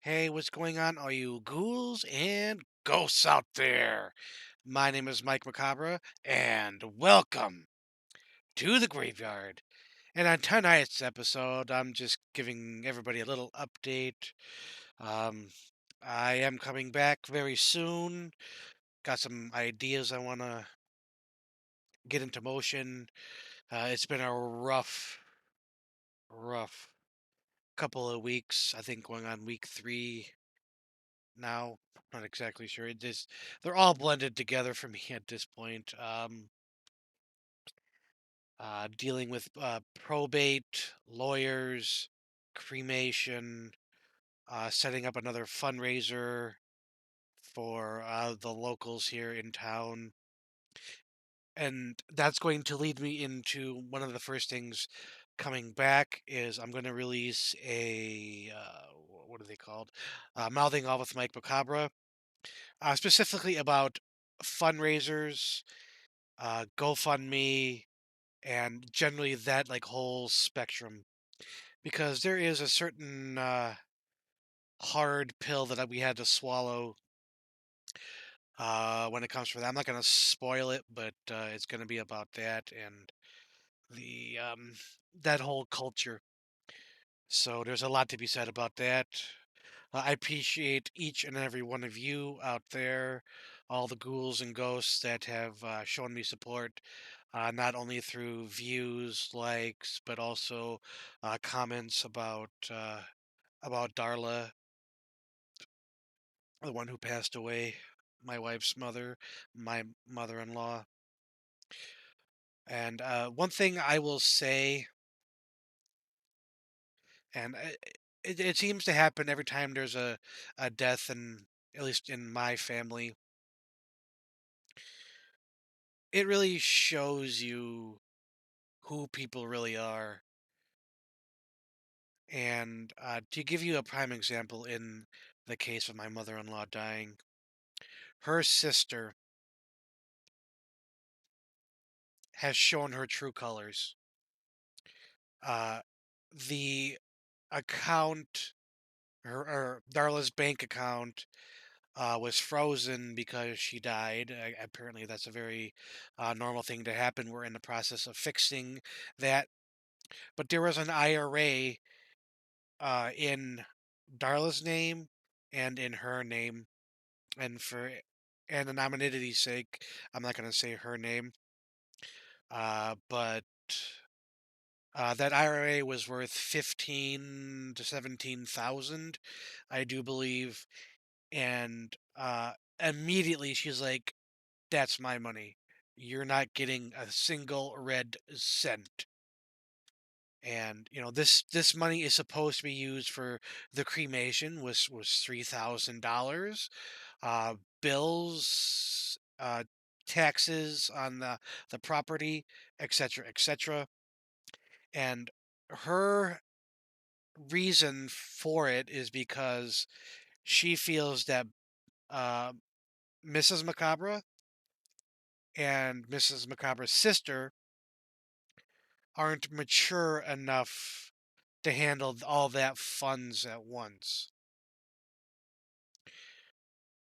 Hey, what's going on, all you ghouls and ghosts out there? My name is Mike Macabre, and welcome to the graveyard. And on tonight's episode, I'm just giving everybody a little update. Um, I am coming back very soon. Got some ideas I want to get into motion. It's been a rough couple of weeks. I think going on week 3 now. Not exactly sure. They're all blended together for me at this point. Dealing with probate, lawyers, cremation, setting up another fundraiser for the locals here in town. And that's going to lead me into one of the first things coming back is I'm going to release what are they called? Mouthing All with Mike Macabre, specifically about fundraisers, GoFundMe, and generally that like whole spectrum. Because there is a certain hard pill that we had to swallow when it comes to that. I'm not going to spoil it, but it's going to be about that and the that whole culture. So there's a lot to be said about that. I appreciate each and every one of you out there, all the ghouls and ghosts that have shown me support, not only through views, likes, but also comments about Darla, the one who passed away, my wife's mother, my mother-in-law. And one thing I will say, and it seems to happen every time there's a death, and at least in my family, it really shows you who people really are. And to give you a prime example, in the case of my mother-in-law dying, her sister has shown her true colors. Uh, the account, her Darla's bank account, was frozen because she died. Apparently, that's a very normal thing to happen. We're in the process of fixing that. But there was an IRA in Darla's name and in her name, and for and anonymity's sake, I'm not going to say her name. But that IRA was worth 15 to 17,000, I do believe. And immediately she's like, "That's my money. You're not getting a single red cent." And this money is supposed to be used for the cremation, was $3,000, bills, taxes on the property, etc., etc. And her reason for it is because she feels that uh, Mrs. Macabre and Mrs. Macabre's sister aren't mature enough to handle all that funds at once.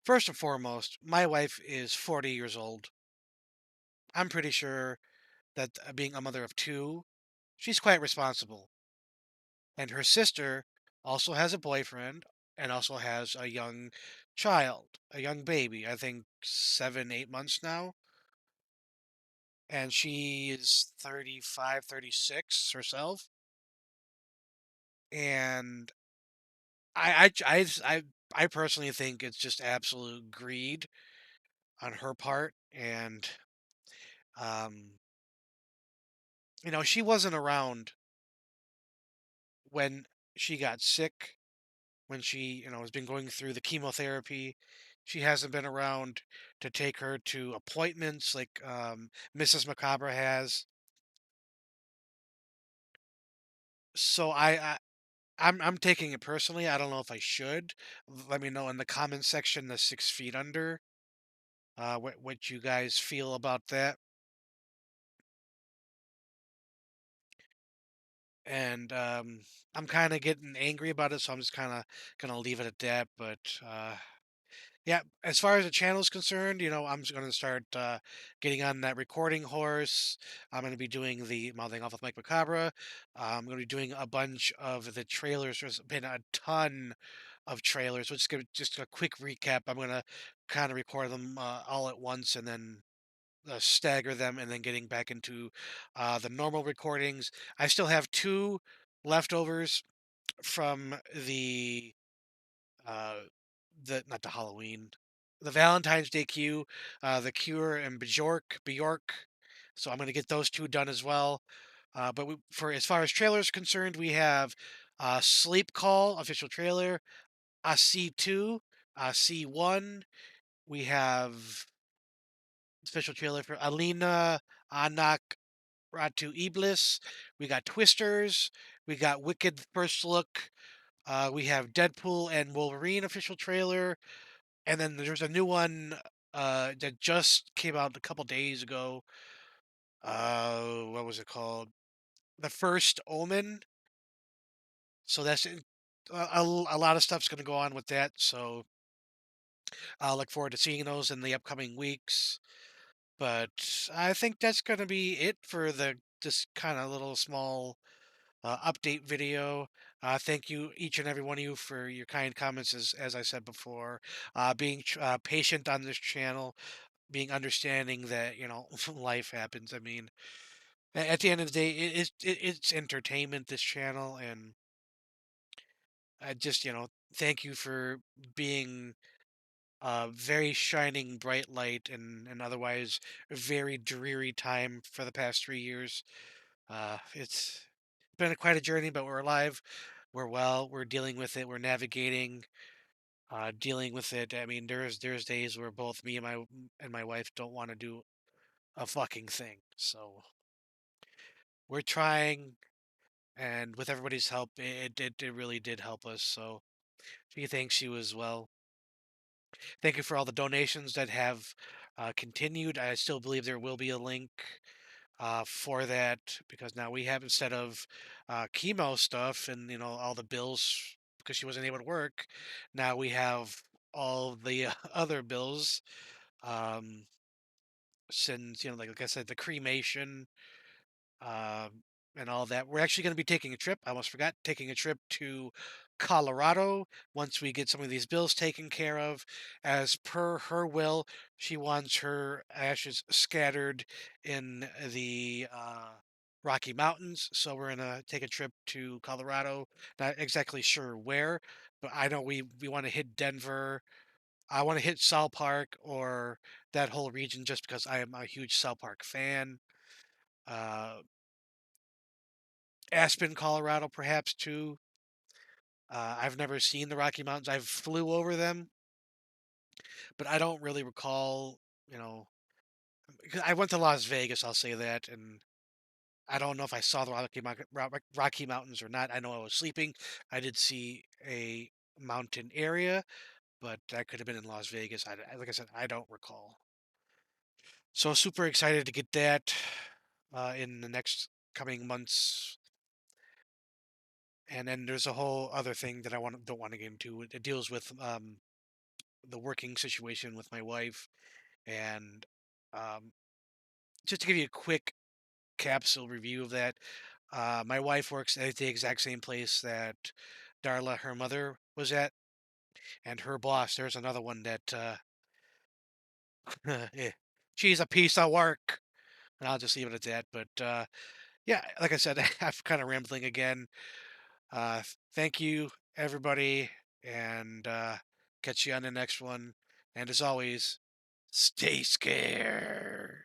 First and foremost, my wife is 40 years old. I'm pretty sure that being a mother of two, she's quite responsible. And her sister also has a boyfriend and also has a young child, a young baby, I think 7, 8 months now. And she is 35, 36 herself. And I personally think it's just absolute greed on her part. And, um, she wasn't around when she got sick, when she, has been going through the chemotherapy. She hasn't been around to take her to appointments like Mrs. Macabre has. So I'm taking it personally. I don't know if I should. Let me know in the comments section, the 6 feet under, what you guys feel about that. and I'm kind of getting angry about it, so I'm just kind of gonna leave it at that. But yeah, as far as the channel is concerned, I'm just gonna start getting on that recording horse. I'm gonna be doing the mouthing off with Mike Macabre. I'm gonna be doing a bunch of the trailers. There's been a ton of trailers. We'll just give just a quick recap. I'm gonna kind of record them all at once and then stagger them and then getting back into the normal recordings. I still have two leftovers from uh, the not the Halloween, the Valentine's Day queue, the Cure and Bjork. So I'm gonna get those two done as well. But for as far as trailers concerned, we have Sleep Call official trailer, C2, C1. We have official trailer for Alina Anak Ratu Iblis. We got Twisters. We got Wicked First Look. We have Deadpool and Wolverine official trailer. And then there's a new one that just came out a couple days ago. What was it called? The First Omen. So a lot of stuff's going to go on with that. So I'll look forward to seeing those in the upcoming weeks. But I think that's going to be it for the this kind of little small update video. Thank you, each and every one of you, for your kind comments. As I said before, being patient on this channel, being understanding that life happens. I mean, at the end of the day, it's entertainment. This channel, and I just thank you for being a very shining bright light in an otherwise very dreary time for the past 3 years. It's been quite a journey, but we're alive. We're well. We're dealing with it. We're navigating, dealing with it. I mean, there's days where both me and my wife don't want to do a fucking thing. So we're trying, and with everybody's help, it really did help us. So she thanks you as well. Thank you for all the donations that have continued. I still believe there will be a link for that because now we have, instead of chemo stuff and all the bills because she wasn't able to work, now we have all the other bills, um since like I said, the cremation, um, and all that. We're actually going to be taking a trip. I almost forgot, taking a trip to Colorado once we get some of these bills taken care of. As per her will, she wants her ashes scattered in the Rocky Mountains. So we're going to take a trip to Colorado. Not exactly sure where, but I know we want to hit Denver. I want to hit South Park or that whole region just because I am a huge South Park fan. Uh, Aspen, Colorado, perhaps too. I've never seen the Rocky Mountains. I've flew over them, but I don't really recall. You know, 'Cause I went to Las Vegas. I'll say that, and I don't know if I saw the Rocky Mountains or not. I know I was sleeping. I did see a mountain area, but that could have been in Las Vegas. Like I said, I don't recall. So super excited to get that in the next coming months. And then there's a whole other thing that I don't want to get into. It deals with the working situation with my wife, and um, just to give you a quick capsule review of that, my wife works at the exact same place that Darla, her mother, was at, and her boss. There's another one that eh, she's a piece of work, and I'll just leave it at that. But yeah, like I said, I'm kind of rambling again. Thank you, everybody, and catch you on the next one. And as always, stay scared.